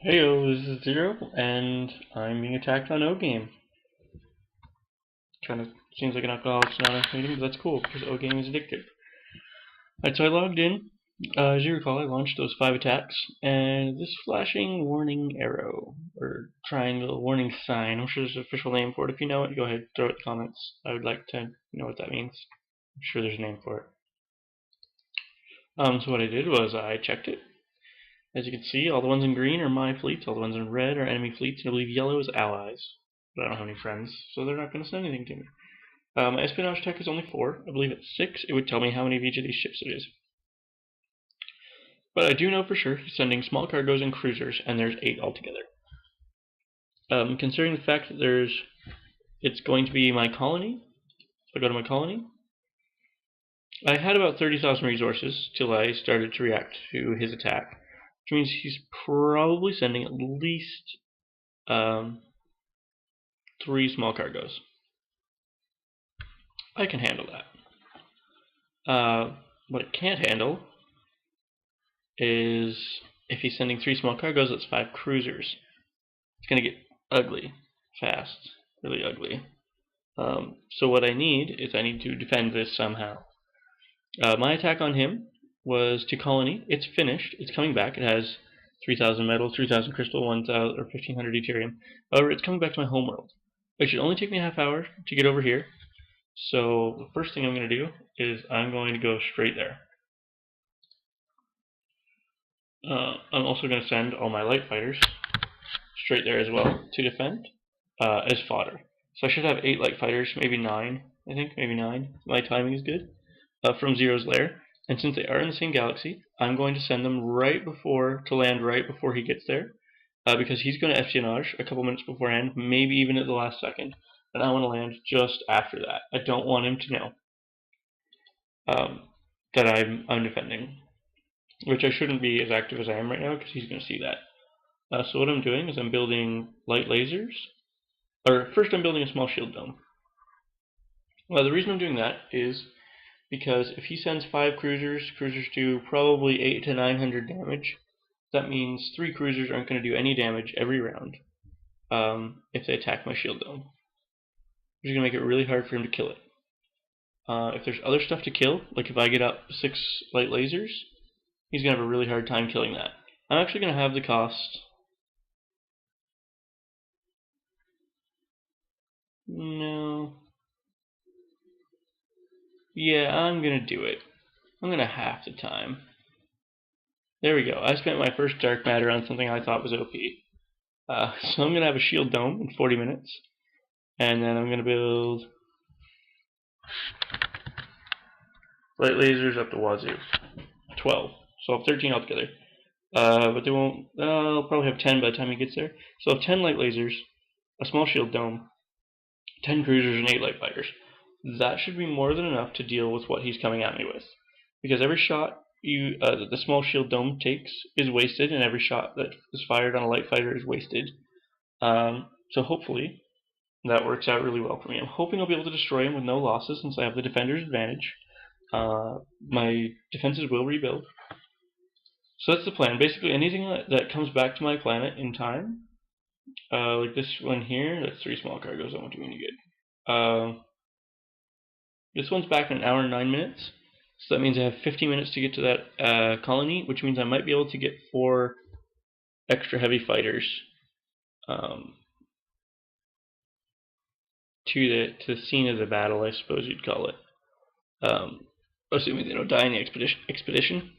Heyo, this is Zero, and I'm being attacked on Ogame. Kind of seems like an Alcoholics Anonymous meeting, but that's cool because Ogame is addictive. Alright, so I logged in. As you recall, I launched those 5 attacks, and this flashing warning arrow, or triangle warning sign, I'm sure there's an official name for it. If you know it, go ahead, throw it in the comments. I would like to know what that means. I'm sure there's a name for it. So what I did was I checked it. As you can see, all the ones in green are my fleets, all the ones in red are enemy fleets, and I believe yellow is allies. But I don't have any friends, so they're not going to send anything to me. My espionage tech is only 4. I believe at 6 it would tell me how many of each of these ships it is. But I do know for sure he's sending small cargoes and cruisers, and there's 8 altogether. Considering the fact that it's going to be my colony, if I go to my colony, I had about 30,000 resources till I started to react to his attack, which means he's probably sending at least 3 small cargoes. I can handle that. What it can't handle is if he's sending 3 small cargoes, that's 5 cruisers. It's going to get ugly fast, really ugly. So what I need is I need to defend this somehow. My attack on him was to colony. It's finished. It's coming back. It has 3,000 metal, 3,000 crystal, 1,000 or 1,500 deuterium. However, it's coming back to my homeworld. It should only take me a half hour to get over here. So the first thing I'm going to do is I'm going to go straight there. I'm also going to send all my light fighters straight there as well to defend as fodder. So I should have 8 light fighters, maybe 9. I think maybe 9. My timing is good from Zero's lair. And since they are in the same galaxy, I'm going to send them to land right before he gets there, because he's going to espionage a couple minutes beforehand, maybe even at the last second. And I want to land just after that. I don't want him to know that I'm defending, which I shouldn't be as active as I am right now because he's going to see that. So what I'm doing is I'm building light lasers, or first I'm building a small shield dome. Well, the reason I'm doing that is because if he sends 5 cruisers do probably 800 to 900 damage. That means 3 cruisers aren't going to do any damage every round if they attack my shield dome, which is going to make it really hard for him to kill it. If there's other stuff to kill, like if I get up 6 light lasers, he's going to have a really hard time killing that. I'm actually going to have the cost. No. Yeah, I'm going to do it. I'm going to half the time. There we go. I spent my first dark matter on something I thought was OP. So I'm going to have a shield dome in 40 minutes. And then I'm going to build light lasers up to wazoo. 12. So I'll have 13 altogether. But they won't. I'll probably have 10 by the time he gets there. So I'll have 10 light lasers, a small shield dome, 10 cruisers, and 8 light fighters. That should be more than enough to deal with what he's coming at me with. Because every shot that the small shield dome takes is wasted, and every shot that is fired on a light fighter is wasted. So hopefully that works out really well for me. I'm hoping I'll be able to destroy him with no losses since I have the defender's advantage. My defenses will rebuild. So that's the plan. Basically, anything that comes back to my planet in time, like this one here, that's 3 small cargoes, that won't do any good. This one's back in 1 hour and 9 minutes, so that means I have 50 minutes to get to that colony, which means I might be able to get 4 extra heavy fighters to the scene of the battle, I suppose you'd call it. Assuming they don't die in the expedition.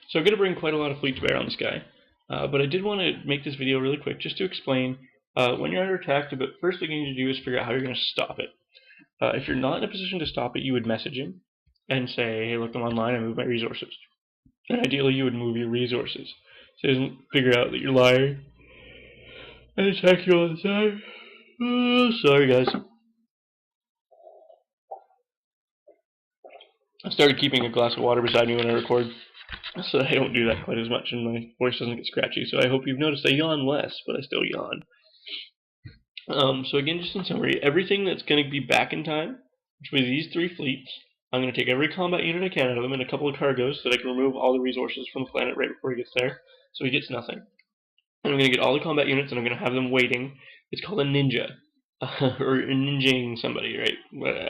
So I'm going to bring quite a lot of fleet to bear on this guy. But I did want to make this video really quick just to explain when you're under attack, the first thing you need to do is figure out how you're going to stop it. If you're not in a position to stop it, you would message him and say, hey, look, I'm online, I moved my resources. And ideally, you would move your resources. So he doesn't figure out that you're lying and attack you all the time. Oh, sorry, guys. I started keeping a glass of water beside me when I record, so I don't do that quite as much and my voice doesn't get scratchy. So I hope you've noticed I yawn less, but I still yawn. So again, just in summary, everything that's going to be back in time, which will be these 3 fleets, I'm going to take every combat unit I can out of them and a couple of cargoes so that I can remove all the resources from the planet right before he gets there, so he gets nothing. And I'm going to get all the combat units, and I'm going to have them waiting. It's called a ninja. Or ninjaing somebody, right?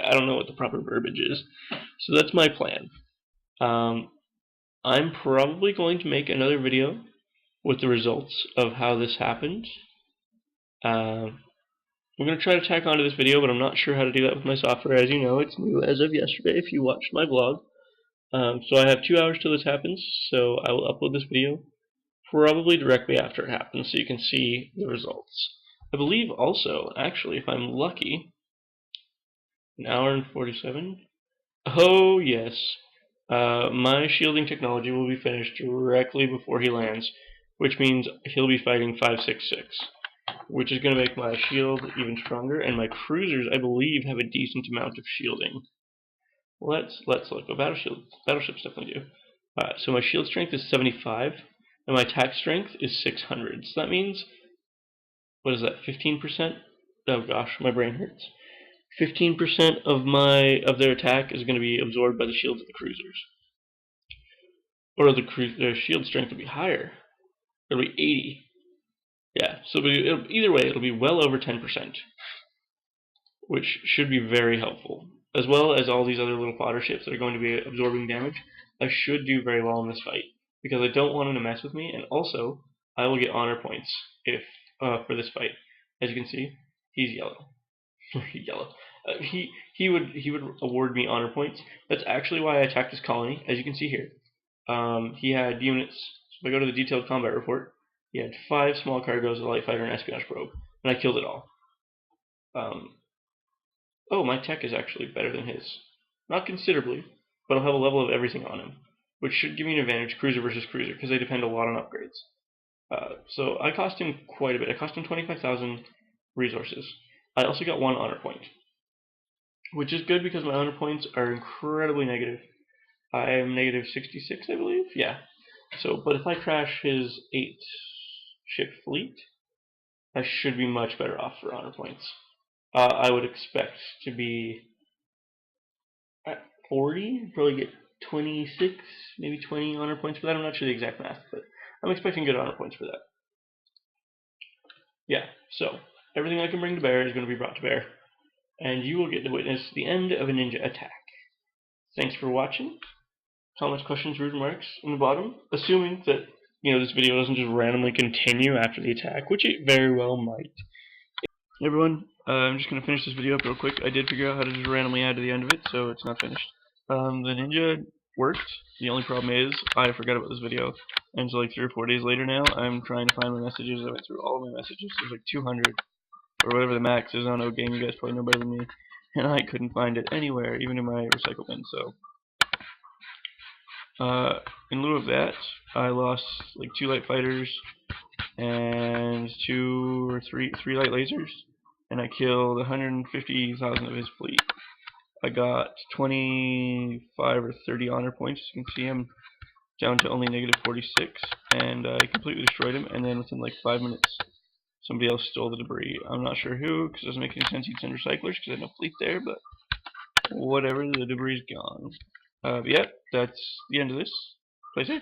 I don't know what the proper verbiage is. So that's my plan. I'm probably going to make another video with the results of how this happened. I'm going to try to tack onto this video, but I'm not sure how to do that with my software. As you know, it's new as of yesterday if you watched my vlog. So I have 2 hours till this happens, so I will upload this video probably directly after it happens so you can see the results. I believe also, actually, if I'm lucky, an hour and 47. Oh, yes. My shielding technology will be finished directly before he lands, which means he'll be fighting 566, which is going to make my shield even stronger, and my cruisers, I believe, have a decent amount of shielding. Let's look. Oh, battleships definitely do. So my shield strength is 75, and my attack strength is 600. So that means, what is that, 15%? Oh gosh, my brain hurts. 15% of their attack is going to be absorbed by the shields of the cruisers. Or their shield strength will be higher. It'll be 80. Yeah, so either way, it'll be well over 10%, which should be very helpful. As well as all these other little fodder ships that are going to be absorbing damage, I should do very well in this fight, because I don't want him to mess with me, and also, I will get honor points if for this fight. As you can see, he's yellow. Yellow. He would award me honor points. That's actually why I attacked his colony. As you can see here, he had units. So if I go to the detailed combat report, he had 5 small cargoes, a light fighter, and an espionage probe, and I killed it all. Oh, my tech is actually better than his. Not considerably, but I'll have a level of everything on him, which should give me an advantage, cruiser versus cruiser, because they depend a lot on upgrades. So I cost him quite a bit. I cost him 25,000 resources. I also got 1 honor point, which is good because my honor points are incredibly negative. I am negative 66, I believe. Yeah. So, but if I crash his 8-ship fleet, I should be much better off for honor points. I would expect to be at 40, probably get 26, maybe 20 honor points for that. I'm not sure the exact math, but I'm expecting good honor points for that. Yeah, so everything I can bring to bear is going to be brought to bear, and you will get to witness the end of a ninja attack. Thanks for watching. Comments, questions, rude remarks in the bottom, assuming that this video doesn't just randomly continue after the attack, which it very well might. Hey everyone, I'm just going to finish this video up real quick. I did figure out how to just randomly add to the end of it, so it's not finished. The ninja worked. The only problem is I forgot about this video, and so like 3 or 4 days later now, I'm trying to find my messages. I went through all of my messages. There's like 200, or whatever the max is on Ogame. You guys probably know better than me. And I couldn't find it anywhere, even in my recycle bin, so... in lieu of that, I lost like 2 light fighters and 2 or 3 light lasers, and I killed 150,000 of his fleet. I got 25 or 30 honor points. You can see I'm down to only negative 46, and I completely destroyed him. And then within like 5 minutes, somebody else stole the debris. I'm not sure who, because it doesn't make any sense you'd send recyclers, because I had no fleet there. But whatever, the debris is gone. But yeah, that's the end of this. Play safe.